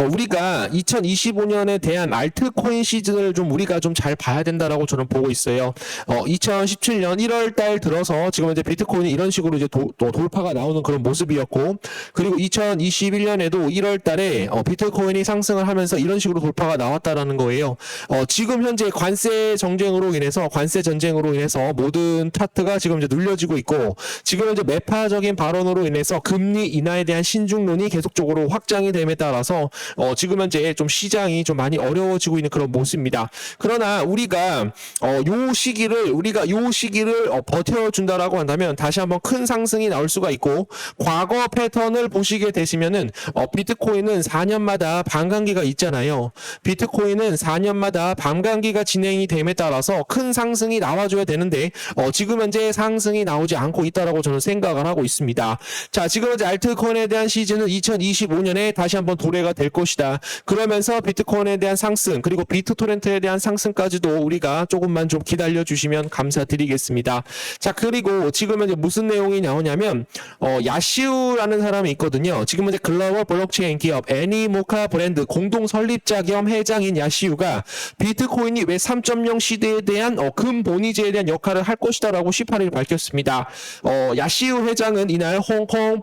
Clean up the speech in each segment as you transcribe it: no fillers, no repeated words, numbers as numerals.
우리가 2025년에 대한 알트코인 시즌을 좀 우리가 좀 잘 봐야 된다라고 저는 보고 있어요. 2017년 1월 달 들어서 지금 이제 비트코인이 이런 식으로 이제 돌파가 나오는 그런 모습이었고, 그리고 2021년에도 1월 달에 비트코인이 상승을 하면서 이런 식으로 돌파가 나왔다라는 거예요. 지금 현재 관세 전쟁으로 인해서 모든 차트가 지금 이제 눌려지고 있고, 지금 이제 매파적인 발언으로 인해서 금리 인하에 대한 신중론이 계속적으로 확장이 됨에 따라서 지금 현재 좀 시장이 좀 많이 어려워지고 있는 그런 모습입니다. 그러나 우리가 요 시기를 버텨준다라고 한다면 다시 한번 큰 상승이 나올 수가 있고, 과거 패턴을 보시게 되시면은 비트코인은 4년마다 반감기가 있잖아요. 비트코인은 4년마다 반감기가 진행이 됨에 따라서 큰 상승이 나와줘야 되는데 지금 현재 상승이 나오지 않고 있다라고 저는 생각을 하고 있습니다. 자, 지금 현재 알트코인에 대한 시즌은 2025년에 다시 한번 도래가 될 것이다. 그러면서 비트코인에 대한 상승, 그리고 비트토렌트에 대한 상승까지도 우리가 조금만 좀 기다려 주시면 감사드리겠습니다. 자, 그리고 지금 현재 무슨 내용이 나오냐면 야시우라는 사람이 있거든요. 지금 현재 글로벌 블록체인 기업 애니모카 브랜드 공동 설립자 겸 회장인 야시우가 비트코인이 왜 3.0 시대에 대한 근본위제에 대한 역할을 할 것이다라고 18일 밝혔습니다. 야시우 회장은 이날 홍콩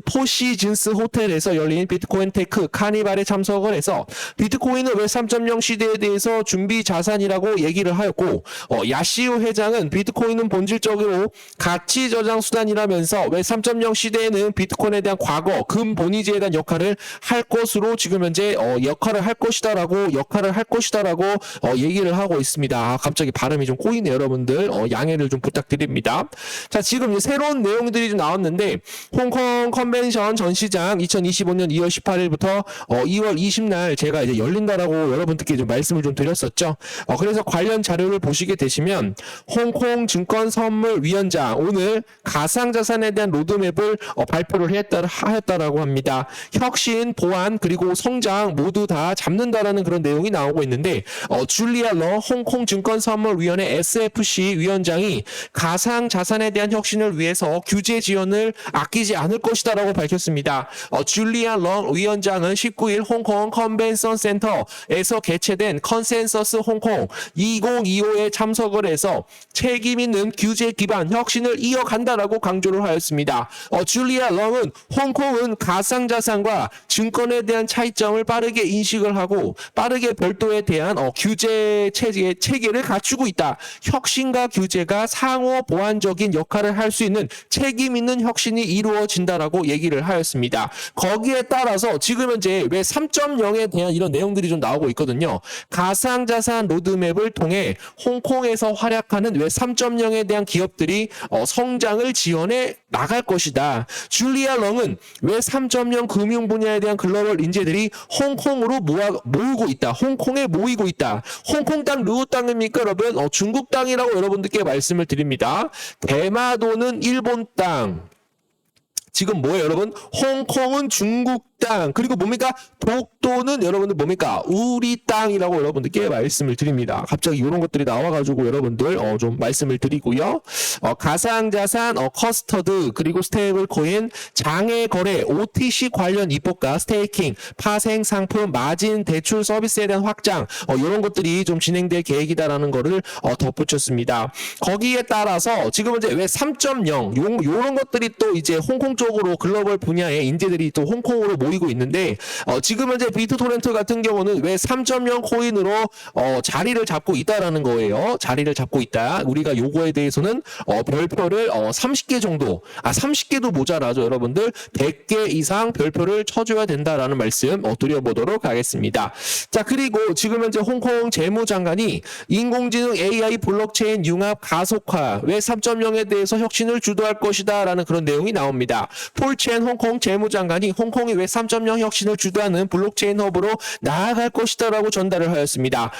포시즌스 호텔에서 열린 비트코인 테크 카니발에 참석을 해서 비트코인은 왜 3.0 시대에 대해서 준비 자산이라고 얘기를 하였고, 야시우 회장은 비트코인은 본질적으로 가치 저장 수단이라면서 왜 3.0 시대에는 비트코인에 대한 과거 근본위제에 대한 역할을 할 것으로 지금 현재 역할을 할 것이다라고 얘기를 하고 있습니다. 갑자기 발음이 좀 꼬이네요, 여러분들. 양해를 좀 부탁드립니다. 자, 지금 이제 새로운 내용들이 좀 나왔는데, 홍콩 컨벤션 전시장 2025년 2월 18일부터 2월 20날 제가 이제 열린다라고 여러분들께 좀 말씀을 좀 드렸었죠. 그래서 관련 자료를 보시게 되시면 홍콩 증권 선물 위원장 오늘 가상자산에 대한 로드맵을 발표를 하였다라고 합니다. 혁신, 보안, 그리고 성장 모두 다 잡는다라는 그런 내용이 나오고 있는데, 줄리아 러 홍콩 증권 선물 위원회 SFC 위원장이 가상자산에 대한 혁신을 위해서 규제 지원을 아끼지 않을 것이다라고 밝혔습니다. 줄리아 러 위원장은 19일 홍콩 컨벤션 센터에서 개최된 컨센서스 홍콩 2025에 참석을 해서 책임 있는 규제 기반 혁신을 이어간다라고 강조를 하였습니다. 줄리아 렁은 홍콩은 가상자산과 증권에 대한 차이점을 빠르게 인식을 하고 빠르게 별도에 대한 규제 체계를 갖추고 있다. 혁신과 규제가 상호 보완적인 역할을 할 수 있는 책임 있는 혁신이 이루어진다라고 얘기를 하였습니다. 거기에 따라서 지금 현재 왜 3.0에 대한 이런 내용들이 좀 나오고 있거든요. 가상자산 로드맵을 통해 홍콩에서 활약하는 왜 3.0에 대한 기업들이 성장을 지원해 나갈 것이다. 줄리아 렁은 왜 3.0 금융 분야에 대한 글로벌 인재들이 홍콩으로 모이고 있다. 홍콩에 모이고 있다. 홍콩 땅 누구 땅입니까, 여러분? 중국 땅이라고 여러분들께 말씀을 드립니다. 대마도는 일본 땅. 지금 뭐예요, 여러분? 홍콩은 중국 땅, 그리고 뭡니까? 독도는 여러분들 뭡니까? 우리 땅이라고 여러분들께 말씀을 드립니다. 갑자기 이런 것들이 나와가지고 여러분들 좀 말씀을 드리고요. 가상자산, 커스터드, 그리고 스테이블 코인, 장외 거래, OTC 관련 입법과 스테이킹, 파생 상품, 마진, 대출 서비스에 대한 확장, 이런 것들이 좀 진행될 계획이다라는 거를 덧붙였습니다. 거기에 따라서 지금 이제 왜 3.0 요런 것들이 또 이제 홍콩 쪽으로 글로벌 분야의 인재들이 또 홍콩으로 모이고 있는데, 지금 현재 비트토렌트 같은 경우는 왜 3.0 코인으로 자리를 잡고 있다라는 거예요. 자리를 잡고 있다. 우리가 요거에 대해서는 별표를 30개 정도, 30개도 모자라죠, 여러분들. 100개 이상 별표를 쳐줘야 된다라는 말씀 드려보도록 하겠습니다. 자, 그리고 지금 현재 홍콩 재무장관이 인공지능 AI 블록체인 융합 가속화 왜 3.0에 대해서 혁신을 주도할 것이다 라는 그런 내용이 나옵니다. 폴첸 홍콩 재무장관이 홍콩이 왜 3.0 혁신을 주도하는 블록체인 허브로 나아갈 것이다 라고 전달을 하였습니다.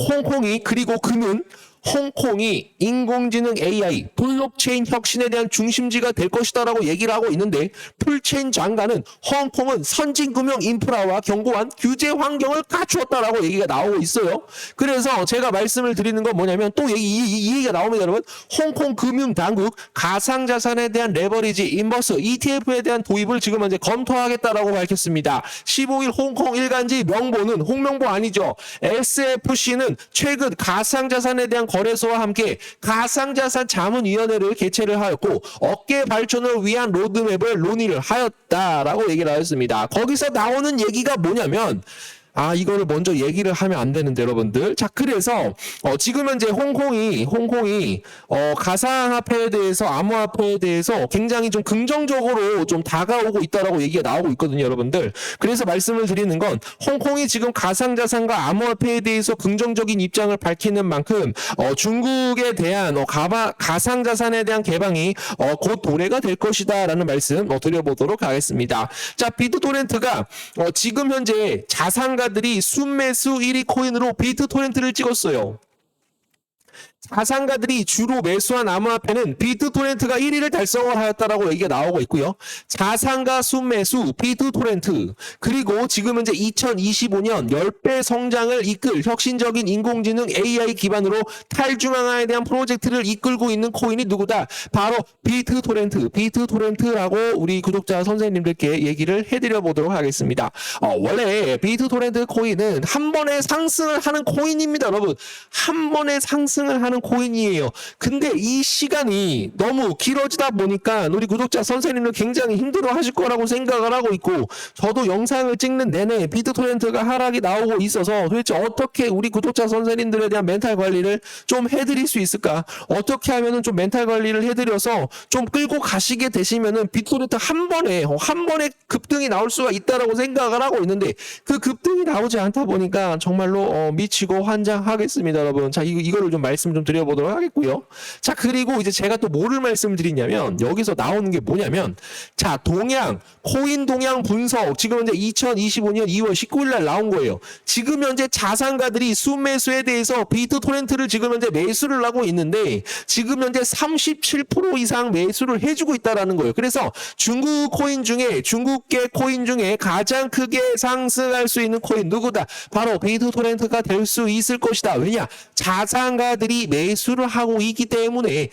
홍콩이, 그리고 그는 홍콩이 인공지능 AI, 블록체인 혁신에 대한 중심지가 될 것이다라고 얘기를 하고 있는데 풀체인 장관은 홍콩은 선진금융 인프라와 견고한 규제 환경을 갖추었다라고 얘기가 나오고 있어요. 그래서 제가 말씀을 드리는 건 뭐냐면 또 이 얘기가 나옵니다, 여러분. 홍콩 금융당국 가상자산에 대한 레버리지, 인버스, ETF에 대한 도입을 지금 현재 검토하겠다라고 밝혔습니다. 15일 홍콩 일간지 명보는 홍명보 아니죠. SFC는 최근 가상자산에 대한 거래소와 함께 가상자산 자문위원회를 개최를 하였고 어깨 발전을 위한 로드맵을 논의를 하였다라고 얘기를 하였습니다. 거기서 나오는 얘기가 뭐냐면 이거를 먼저 얘기를 하면 안 되는데 여러분들. 자, 그래서 지금 현재 홍콩이 가상화폐에 대해서 암호화폐에 대해서 굉장히 좀 긍정적으로 좀 다가오고 있다라고 얘기가 나오고 있거든요, 여러분들. 그래서 말씀을 드리는 건 홍콩이 지금 가상자산과 암호화폐에 대해서 긍정적인 입장을 밝히는 만큼 중국에 대한 가상자산에 대한 개방이 곧 도래가 될 것이다라는 말씀 드려보도록 하겠습니다. 자, 비트토렌트가 지금 현재 자산가들이 순매수 1위 코인으로 비트토렌트를 찍었어요. 자산가들이 주로 매수한 암호화폐는 비트토렌트가 1위를 달성을 하였다라고 얘기가 나오고 있고요. 자산가 순매수 비트토렌트, 그리고 지금 현재 2025년 10배 성장을 이끌 혁신적인 인공지능 AI 기반으로 탈중앙화에 대한 프로젝트를 이끌고 있는 코인이 누구다? 바로 비트토렌트라고 우리 구독자 선생님들께 얘기를 해드려 보도록 하겠습니다. 원래 비트토렌트 코인은 한 번에 상승을 하는 코인입니다, 여러분. 한 번에 상승을 하는 코인이에요. 근데 이 시간이 너무 길어지다 보니까 우리 구독자 선생님들 굉장히 힘들어 하실 거라고 생각을 하고 있고, 저도 영상을 찍는 내내 비트토렌트가 하락이 나오고 있어서 도대체 어떻게 우리 구독자 선생님들에 대한 멘탈 관리를 좀 해드릴 수 있을까? 어떻게 하면은 좀 멘탈 관리를 해드려서 좀 끌고 가시게 되시면은 비트토렌트 한 번에 급등이 나올 수가 있다라고 생각을 하고 있는데 그 급등이 나오지 않다 보니까 정말로 미치고 환장하겠습니다, 여러분. 자, 이거를 좀 말씀 좀 드려보도록 하겠고요. 자, 그리고 이제 제가 또 뭐를 말씀드리냐면 여기서 나오는 게 뭐냐면, 자, 코인 동향 분석, 지금 현재 2025년 2월 19일 날 나온 거예요. 지금 현재 자산가들이 순매수에 대해서 비트토렌트를 지금 현재 매수를 하고 있는데 지금 현재 37% 이상 매수를 해주고 있다라는 거예요. 그래서 중국계 코인 중에 가장 크게 상승할 수 있는 코인 누구다? 바로 비트토렌트가 될 수 있을 것이다. 왜냐? 자산가들이 매수를 하고 있기 때문에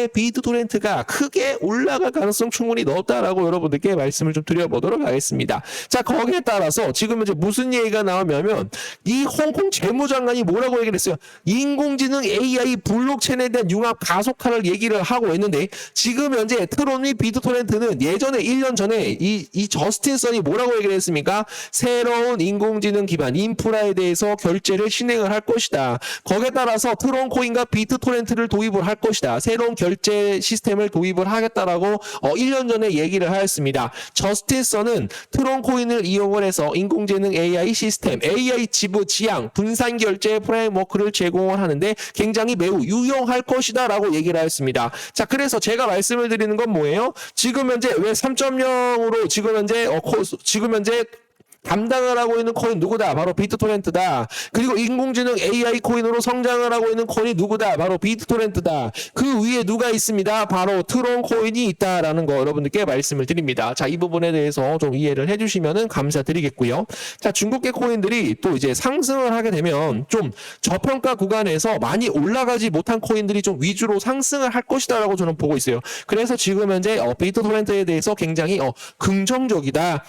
비트토렌트가 크게 올라갈 가능성 충분히 높다라고 여러분들께 말씀을 좀 드려보도록 하겠습니다. 자, 거기에 따라서 지금 이제 무슨 얘기가 나오냐면 이 홍콩 재무장관이 뭐라고 얘기를 했어요? 인공지능 AI 블록체인에 대한 융합 가속화를 얘기를 하고 있는데 지금 현재 트론이 비트토렌트는 예전에 1년 전에 이 저스틴 선이 뭐라고 얘기를 했습니까? 새로운 인공지능 기반 인프라에 대해서 결제를 진행을 할 것이다. 거기에 따라서 트론 코인과 비트토렌트를 도입을 할 것이다. 새로운 결제 시스템을 도입을 하겠다라고 1년 전에 얘기를 하였습니다. 저스틴 선은 트론 코인을 이용을 해서 인공지능 AI 시스템, AI 지부 지향, 분산 결제 프레임워크를 제공을 하는데 굉장히 매우 유용할 것이다 라고 얘기를 하였습니다. 자, 그래서 제가 말씀을 드리는 건 뭐예요? 지금 현재 왜 3.0으로 지금 현재 담당을 하고 있는 코인 누구다? 바로 비트토렌트다. 그리고 인공지능 AI 코인으로 성장을 하고 있는 코인이 누구다? 바로 비트토렌트다. 그 위에 누가 있습니다? 바로 트론 코인이 있다라는 거 여러분들께 말씀을 드립니다. 자, 이 부분에 대해서 좀 이해를 해주시면 감사드리겠고요. 자, 중국계 코인들이 또 이제 상승을 하게 되면 좀 저평가 구간에서 많이 올라가지 못한 코인들이 좀 위주로 상승을 할 것이다라고 저는 보고 있어요. 그래서 지금 현재 비트토렌트에 대해서 굉장히 긍정적이다.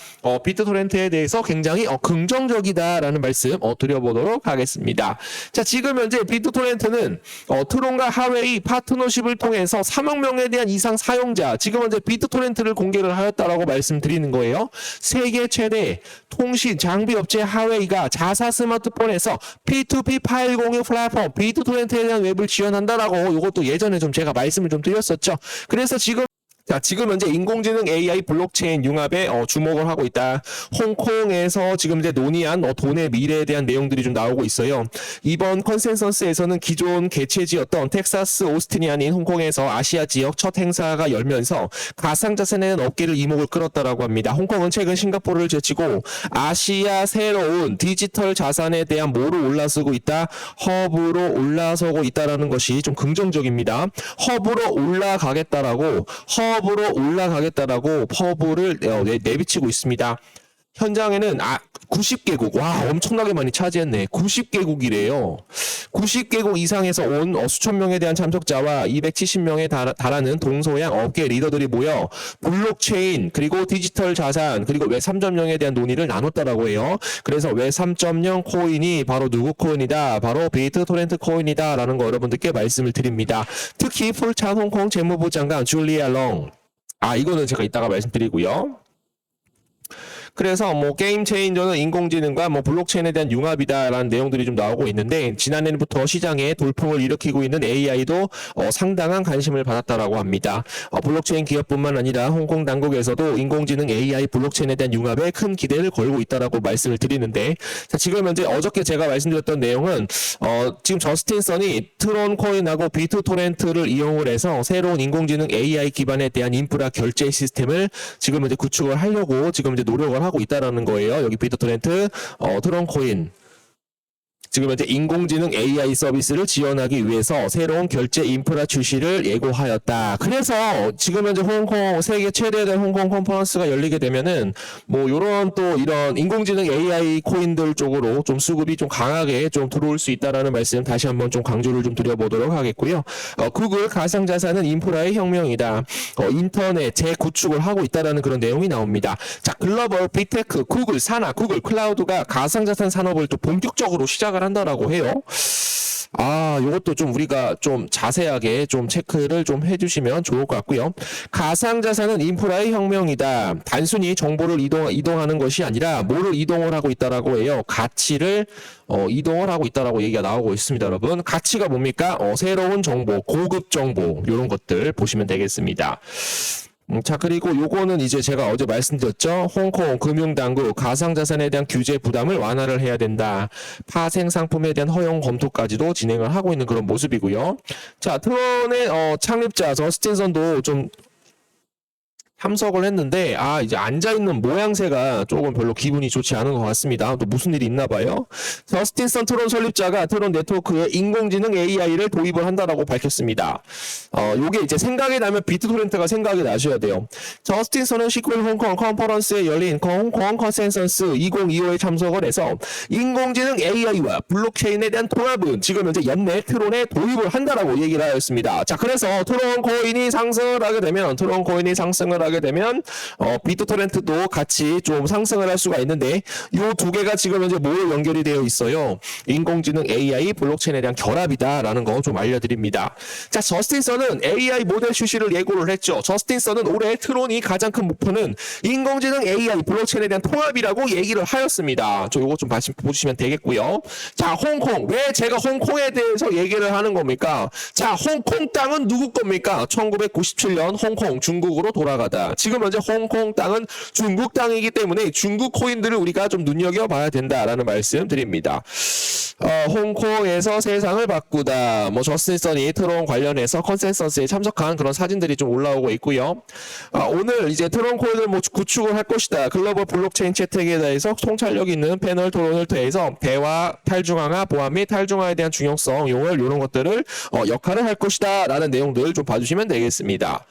비트토렌트에 대해서 굉장히 긍정적이다라는 말씀 드려보도록 하겠습니다. 자, 지금 현재 비트토렌트는 트론과 하웨이 파트너십을 통해서 3억 명에 대한 이상 사용자, 지금 현재 비트토렌트를 공개를 하였다라고 말씀드리는 거예요. 세계 최대 통신 장비 업체 하웨이가 자사 스마트폰에서 P2P 파일 공유 플랫폼 비트토렌트에 대한 웹을 지원한다라고 이것도 예전에 좀 제가 말씀을 좀 드렸었죠. 그래서 지금 자, 지금 현재 인공지능 AI 블록체인 융합에 주목을 하고 있다. 홍콩에서 지금 이제 논의한 돈의 미래에 대한 내용들이 좀 나오고 있어요. 이번 컨센서스에서는 기존 개최지였던 텍사스 오스틴이 아닌 홍콩에서 아시아 지역 첫 행사가 열면서 가상자산에 대한 업계를 이목을 끌었다라고 합니다. 홍콩은 최근 싱가포르를 제치고 아시아 새로운 디지털 자산에 대한 모로 올라서고 있다. 허브로 올라서고 있다라는 것이 좀 긍정적입니다. 허브로 올라가겠다라고 퍼블을 내비치고 있습니다. 현장에는 90개국, 와, 엄청나게 많이 차지했네. 90개국이래요. 90개국 이상에서 온 수천 명에 대한 참석자와 270명에 달하는 동서양 업계 리더들이 모여 블록체인, 그리고 디지털 자산, 그리고 웹 3.0에 대한 논의를 나눴다라고 해요. 그래서 웹 3.0 코인이 바로 누구 코인이다? 바로 비트토렌트 코인이다. 라는 거 여러분들께 말씀을 드립니다. 특히 풀찬 홍콩 재무부 장관 줄리아 롱. 이거는 제가 이따가 말씀드리고요. 그래서 게임 체인저는 인공지능과 블록체인에 대한 융합이다라는 내용들이 좀 나오고 있는데, 지난해부터 시장에 돌풍을 일으키고 있는 AI도 상당한 관심을 받았다라고 합니다. 블록체인 기업뿐만 아니라 홍콩 당국에서도 인공지능 AI 블록체인에 대한 융합에 큰 기대를 걸고 있다라고 말씀을 드리는데, 자, 지금 현재 어저께 제가 말씀드렸던 내용은 지금 저스틴 선이 트론 코인하고 비트토렌트를 이용을 해서 새로운 인공지능 AI 기반에 대한 인프라 결제 시스템을 지금 이제 구축을 하려고 지금 이제 노력을 하고 있다라는 거예요. 여기 비트토렌트, 트론 코인. 지금 현재 인공지능 AI 서비스를 지원하기 위해서 새로운 결제 인프라 출시를 예고하였다. 그래서 지금 현재 홍콩 세계 최대의 홍콩 컨퍼런스가 열리게 되면은 요런 또 이런 인공지능 AI 코인들 쪽으로 좀 수급이 좀 강하게 좀 들어올 수 있다라는 말씀 다시 한번 좀 강조를 좀 드려보도록 하겠고요. 구글 가상자산은 인프라의 혁명이다. 인터넷 재구축을 하고 있다라는 그런 내용이 나옵니다. 자, 글로벌 빅테크, 구글 산하, 구글 클라우드가 가상자산 산업을 또 본격적으로 시작을 한다라고 해요. 요것도 좀 우리가 좀 자세하게 좀 체크를 좀 해주시면 좋을 것 같고요. 가상자산은 인프라의 혁명이다. 단순히 정보를 이동하는 것이 아니라 뭐를 이동을 하고 있다라고 해요. 가치를 이동을 하고 있다라고 얘기가 나오고 있습니다, 여러분. 가치가 뭡니까? 새로운 정보, 고급 정보, 이런 것들 보시면 되겠습니다. 자, 그리고 요거는 이제 제가 어제 말씀드렸죠. 홍콩 금융당국 가상자산에 대한 규제 부담을 완화를 해야 된다. 파생 상품에 대한 허용 검토까지도 진행을 하고 있는 그런 모습이고요. 자, 트론의 창립자 저스틴 선도 좀 참석을 했는데 이제 앉아있는 모양새가 조금 별로 기분이 좋지 않은 것 같습니다. 또 무슨 일이 있나 봐요. 저스틴 선 트론 설립자가 트론 네트워크에 인공지능 AI를 도입을 한다라고 밝혔습니다. 요게 이제 생각이 나면 비트토렌트가 생각이 나셔야 돼요. 저스틴 선은 19일 홍콩 컨퍼런스에 열린 홍콩 컨센서스 2025에 참석을 해서 인공지능 AI와 블록체인에 대한 통합은 지금 현재 연내 트론에 도입을 한다라고 얘기를 하였습니다. 자, 그래서 트론 코인이 상승을 하게 되면 비트토렌트도 같이 좀 상승을 할 수가 있는데, 요 두 개가 지금 현재 모두 연결이 되어 있어요. 인공지능 AI 블록체인에 대한 결합이다라는 거 좀 알려드립니다. 자, 저스틴 선은 AI 모델 출시를 예고를 했죠. 저스틴 선은 올해 트론이 가장 큰 목표는 인공지능 AI 블록체인에 대한 통합이라고 얘기를 하였습니다. 요거 좀 보시면 되겠고요. 자, 홍콩. 왜 제가 홍콩에 대해서 얘기를 하는 겁니까? 자, 홍콩 땅은 누구 겁니까? 1997년 홍콩 중국으로 돌아가다. 지금 현재 홍콩 땅은 중국 땅이기 때문에 중국 코인들을 우리가 좀 눈여겨봐야 된다라는 말씀 드립니다. 홍콩에서 세상을 바꾸다. 저스틴 선이 트론 관련해서 컨센서스에 참석한 그런 사진들이 좀 올라오고 있고요. 오늘 이제 트론 코인을 구축을 할 것이다. 글로벌 블록체인 채택에 대해서 통찰력 있는 패널 토론을 통해서 대화, 탈중앙화, 보안 및 탈중앙화에 대한 중요성, 용어 이런 것들을 역할을 할 것이다 라는 내용들 좀 봐주시면 되겠습니다.